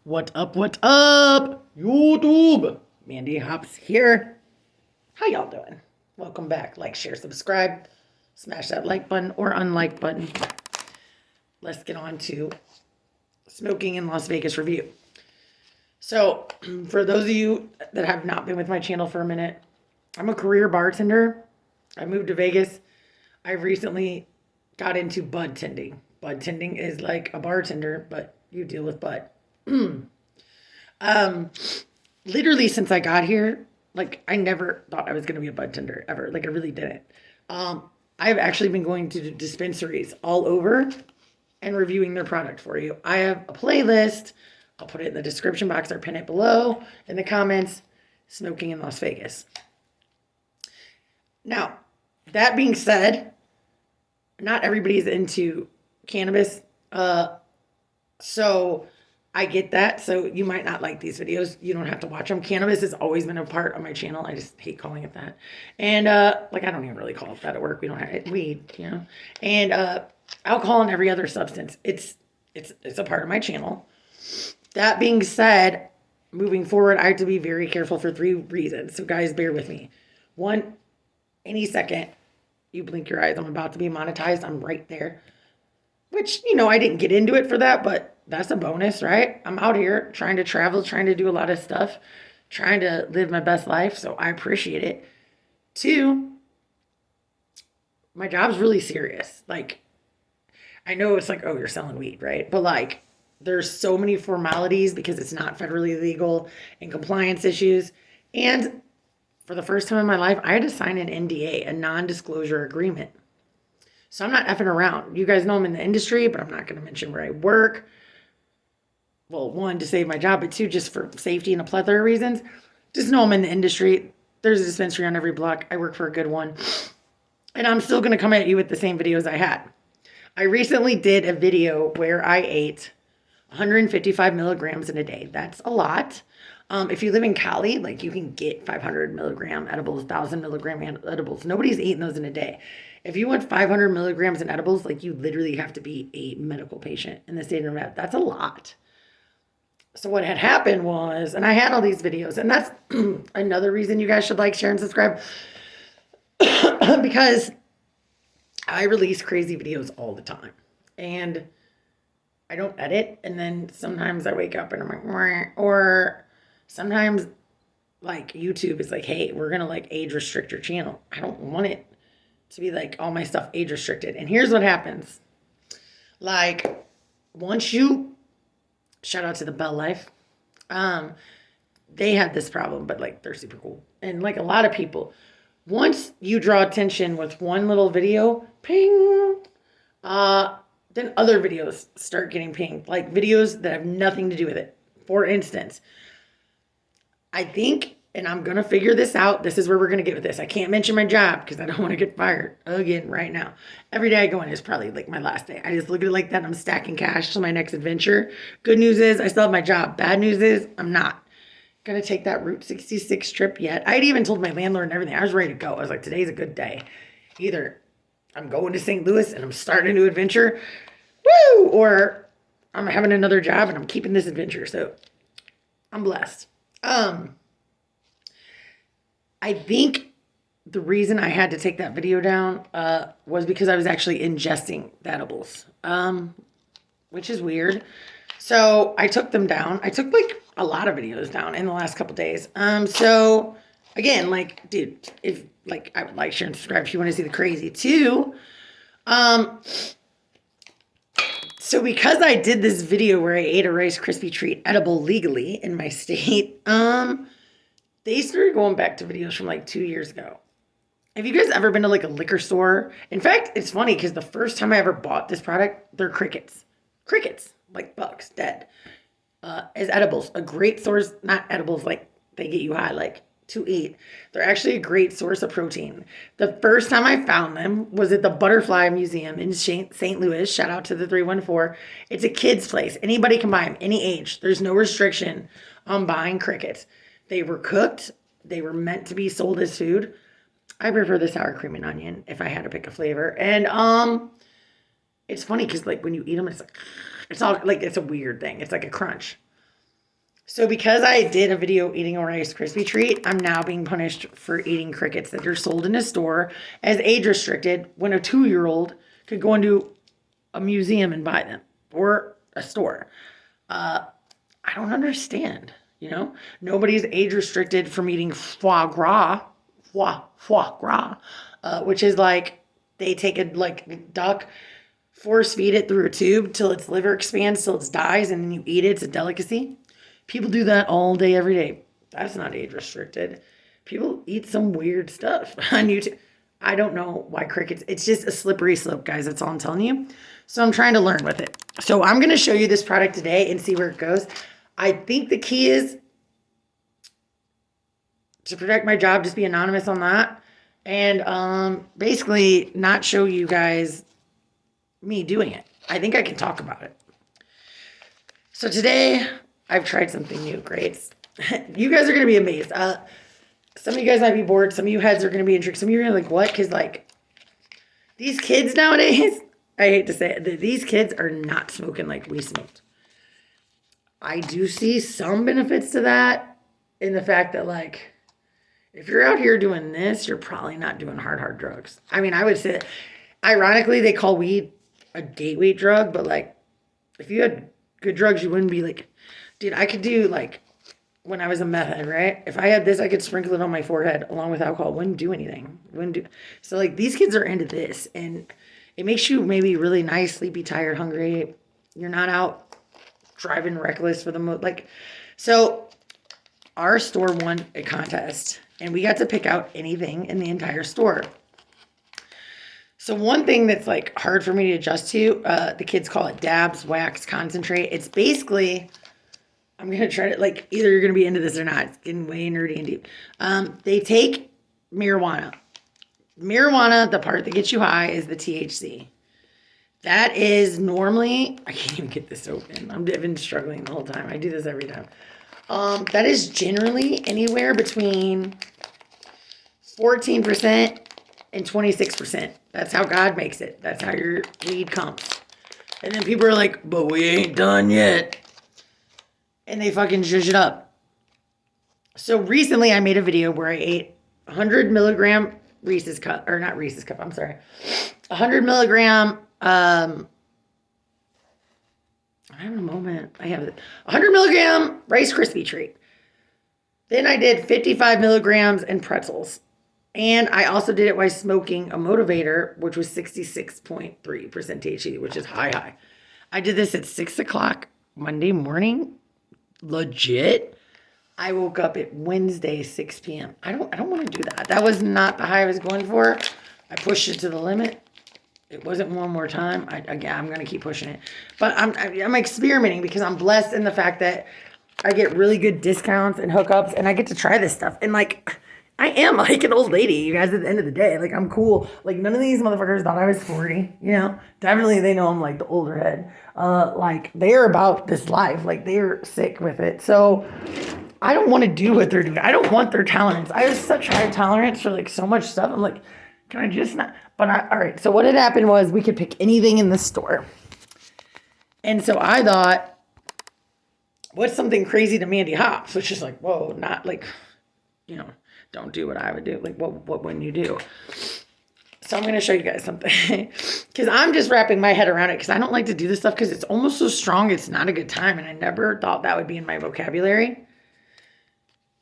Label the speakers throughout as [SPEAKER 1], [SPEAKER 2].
[SPEAKER 1] What up, YouTube? Mandy Hops here. How y'all doing? Welcome back. Like, share, subscribe. Smash that like button or unlike button. Let's get on to Smoking in Las Vegas review. So, for those of you that have not been with my channel for a minute, I'm a career bartender. I moved to Vegas. I recently got into bud tending. Bud tending is like a bartender, but you deal with bud. Literally since I got here, like I never thought I was going to be a bud tender ever. Like I really didn't. I've actually been going to dispensaries all over and reviewing their product for you. I have a playlist. I'll put it in the description box or pin it below in the comments. Smoking in Las Vegas. Now, that being said, not everybody's into cannabis. So I get that. So you might not like these videos. You don't have to watch them. Cannabis has always been a part of my channel. I just hate calling it that. And like I don't even really call it that at work. We don't have it. Weed, you know. And alcohol and every other substance. It's a part of my channel. That being said, moving forward, I have to be very careful for 3 reasons. So guys, bear with me. 1, any second you blink your eyes, I'm about to be monetized. I'm right there. Which, you know, I didn't get into it for that, but that's a bonus, right? I'm out here trying to travel, trying to do a lot of stuff, trying to live my best life, so I appreciate it. 2, my job's really serious. Like, I know it's like, oh, you're selling weed, right? But like, there's so many formalities because it's not federally legal and compliance issues. And for the first time in my life, I had to sign an NDA, a non-disclosure agreement. So I'm not effing around. You guys know I'm in the industry, but I'm not going to mention where I work. Well, 1, to save my job, but 2, just for safety and a plethora of reasons. Just know I'm in the industry. There's a dispensary on every block. I work for a good one. And I'm still going to come at you with the same videos I had. I recently did a video where I ate 155 milligrams in a day. That's a lot. If you live in Cali, like you can get 500 milligram edibles, 1,000 milligram edibles. Nobody's eating those in a day. If you want 500 milligrams in edibles, like you literally have to be a medical patient in the state of Nevada. That's a lot. So what had happened was, and I had all these videos, and that's another reason you guys should like, share, and subscribe. Because I release crazy videos all the time. And I don't edit. And then sometimes I wake up and I'm like, "Meh," or sometimes like YouTube is like, hey, we're going to like age restrict your channel. I don't want it to be like all my stuff age restricted. And here's what happens. Like once you, shout out to the Bell Life. They had this problem, but like they're super cool. And like a lot of people, once you draw attention with one little video, ping, then other videos start getting pinged, like videos that have nothing to do with it. For instance, I think, and I'm going to figure this out. This is where we're going to get with this. I can't mention my job because I don't want to get fired again right now. Every day I go in is probably like my last day. I just look at it like that. I'm stacking cash to my next adventure. Good news is I still have my job. Bad news is I'm not going to take that Route 66 trip yet. I'd even told my landlord and everything. I was ready to go. I was like, today's a good day. Either I'm going to St. Louis and I'm starting a new adventure, woo, or I'm having another job and I'm keeping this adventure. So I'm blessed. I think the reason I had to take that video down was because I was actually ingesting the edibles, which is weird. So I took them down. I took like a lot of videos down in the last couple days. So again, like, dude, if like I would like, share, and subscribe if you want to see the crazy too. So because I did this video where I ate a Rice Krispie treat edible legally in my state, they started going back to videos from like 2 years ago. Have you guys ever been to like a liquor store? In fact, it's funny because the first time I ever bought this product, they're crickets. Crickets, like bugs, dead. As edibles, a great source, not edibles like they get you high, like to eat. They're actually a great source of protein. The first time I found them was at the Butterfly Museum in St. Louis. Shout out to the 314. It's a kid's place. Anybody can buy them, any age. There's no restriction on buying crickets. They were cooked. They were meant to be sold as food. I prefer the sour cream and onion if I had to pick a flavor. And it's funny because like when you eat them, it's like, it's all like, it's a weird thing. It's like a crunch. So because I did a video eating a Rice Krispie treat, I'm now being punished for eating crickets that are sold in a store as age restricted when a 2-year-old could go into a museum and buy them or a store. I don't understand, Nobody's age restricted from eating foie gras, which is like they take a duck, force feed it through a tube till its liver expands till it dies, and then you eat it. It's a delicacy. People do that all day, every day. That's not age restricted. People eat some weird stuff on YouTube. I don't know why crickets. It's just a slippery slope, guys. That's all I'm telling you. So I'm trying to learn with it. So I'm going to show you this product today and see where it goes. I think the key is to protect my job, just be anonymous on that. And basically not show you guys me doing it. I think I can talk about it. So today I've tried something new, Grace. You guys are going to be amazed. Some of you guys might be bored. Some of you heads are going to be intrigued. Some of you are like, what? Because these kids nowadays, I hate to say it, these kids are not smoking like we smoked. I do see some benefits to that in the fact that if you're out here doing this, you're probably not doing hard drugs. I mean, I would say, ironically, they call weed a gateway drug, but if you had good drugs, you wouldn't be dude, I could do when I was a meth head, right? If I had this, I could sprinkle it on my forehead along with alcohol. Wouldn't do anything. So these kids are into this, and it makes you maybe really nice, sleepy, tired, hungry. You're not out driving reckless for the so our store won a contest, and we got to pick out anything in the entire store. So one thing that's hard for me to adjust to, the kids call it dabs, wax, concentrate. It's basically, I'm going to try to, either you're going to be into this or not. It's getting way nerdy and deep. They take marijuana. Marijuana, the part that gets you high, is the THC. That is normally, I can't even get this open. I've been struggling the whole time. I do this every time. That is generally anywhere between 14% and 26%. That's how God makes it. That's how your weed comes. And then people are like, but we ain't done yet. And they fucking zhuzh it up. So recently I made a video where I ate 100 milligram Reese's cup, or not Reese's cup, I'm sorry. 100 milligram, I have a moment. I have it. 100 milligram Rice Krispie treat. Then I did 55 milligrams in pretzels. And I also did it while smoking a motivator, which was 66.3% THC, which is high. I did this at 6 o'clock Monday morning. Legit. I woke up at Wednesday, 6 p.m. I don't want to do that. That was not the high I was going for. I pushed it to the limit. It wasn't one more time. I'm going to keep pushing it. But I'm experimenting because I'm blessed in the fact that I get really good discounts and hookups, and I get to try this stuff. And I am an old lady, you guys, at the end of the day. I'm cool. None of these motherfuckers thought I was 40, Definitely they know I'm the older head. They're about this life. They're sick with it. So I don't want to do what they're doing. I don't want their tolerance. I have such high tolerance for so much stuff. I'm can I just not? But all right. So what had happened was we could pick anything in the store. And so I thought, what's something crazy to Mandy Hops? Which is whoa, not don't do what I would do. What wouldn't you do? So I'm going to show you guys something. Because I'm just wrapping my head around it. Because I don't like to do this stuff. Because it's almost so strong. It's not a good time. And I never thought that would be in my vocabulary.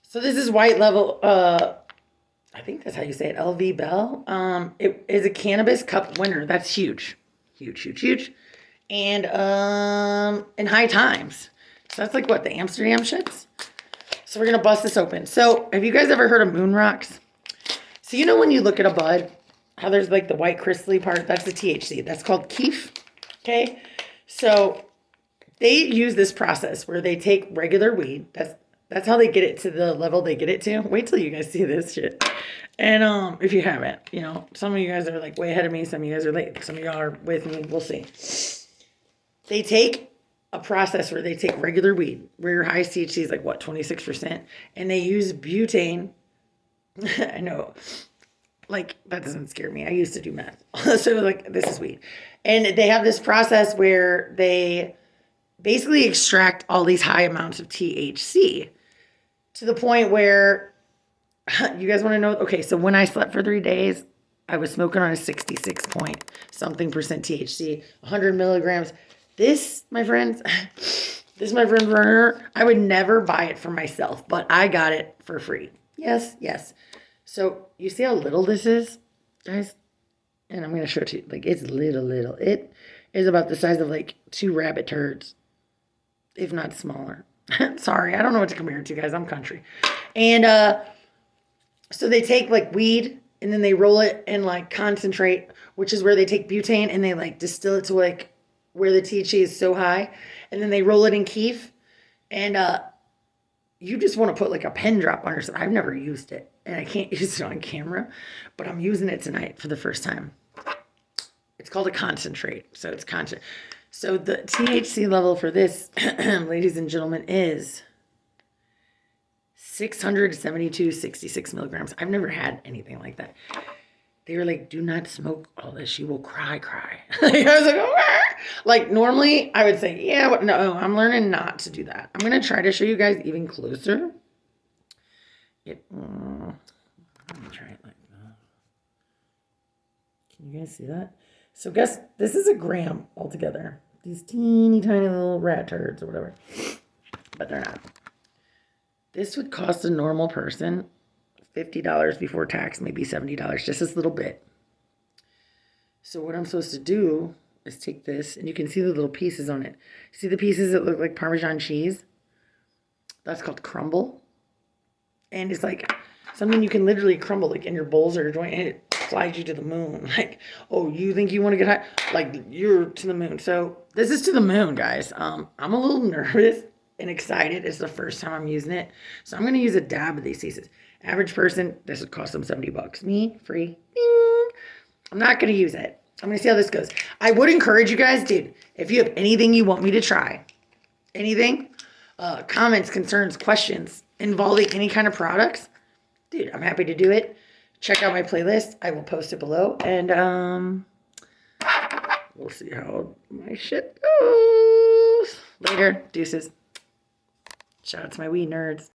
[SPEAKER 1] So this is White Level. I think that's how you say it. LV Bell. It is a cannabis cup winner. That's huge. Huge. And in high times. So that's what, the Amsterdam shits? So we're going to bust this open. So have you guys ever heard of moon rocks? So when you look at a bud, how there's the white crystally part, that's the THC. That's called keef. Okay. So they use this process where they take regular weed. That's how they get it to the level they get it to. Wait till you guys see this shit. And if you haven't, some of you guys are way ahead of me. Some of you guys are late. Some of y'all are with me. We'll see. They take a process where they take regular weed, where your highest THC is 26%, and they use butane. I know, that doesn't scare me. I used to do meth, so this is weed, and they have this process where they basically extract all these high amounts of THC to the point where you guys want to know? Okay, so when I slept for 3 days, I was smoking on a 66 point something percent THC, 100 milligrams. This, my friends, this, my friend Werner, I would never buy it for myself, but I got it for free. Yes, yes. So you see how little this is, guys? And I'm going to show it to you. Like, it's little. It is about the size of like 2 rabbit turds, if not smaller. Sorry, I don't know what to compare it to, guys. I'm country. And so they take like weed and then they roll it in like concentrate, which is where they take butane and they like distill it to like where the THC is so high. And then they roll it in keef. And you just want to put like a pen drop on yourself. I've never used it and I can't use it on camera, but I'm using it tonight for the first time. It's called a concentrate. So it's concentrate. So the THC level for this, ladies and gentlemen, is 672.66 milligrams. I've never had anything like that. They were like, do not smoke all this. You will cry. I was like, oh, like normally I would say, yeah, but no, I'm learning not to do that. I'm going to try to show you guys even closer. Let me try it like that. Can you guys see that? So guess this is a gram altogether. These teeny tiny little rat turds or whatever, but they're not. This would cost a normal person $50 before tax, maybe $70, just this little bit. So what I'm supposed to do is take this, and you can see the little pieces on it. See the pieces that look like Parmesan cheese? That's called crumble. And it's like something you can literally crumble like in your bowls or your joint, and it flies you to the moon. Like, oh, you think you want to get high? Like, you're to the moon. So this is to the moon, guys. I'm a little nervous and excited. It's the first time I'm using it. So I'm going to use a dab of these pieces. Average person, this would cost them $70. Me, free. Ding. I'm not going to use it. I'm going to see how this goes. I would encourage you guys, dude, if you have anything you want me to try, anything, comments, concerns, questions involving any kind of products, dude, I'm happy to do it. Check out my playlist. I will post it below. And we'll see how my shit goes. Later. Deuces. Shout out to my weed nerds.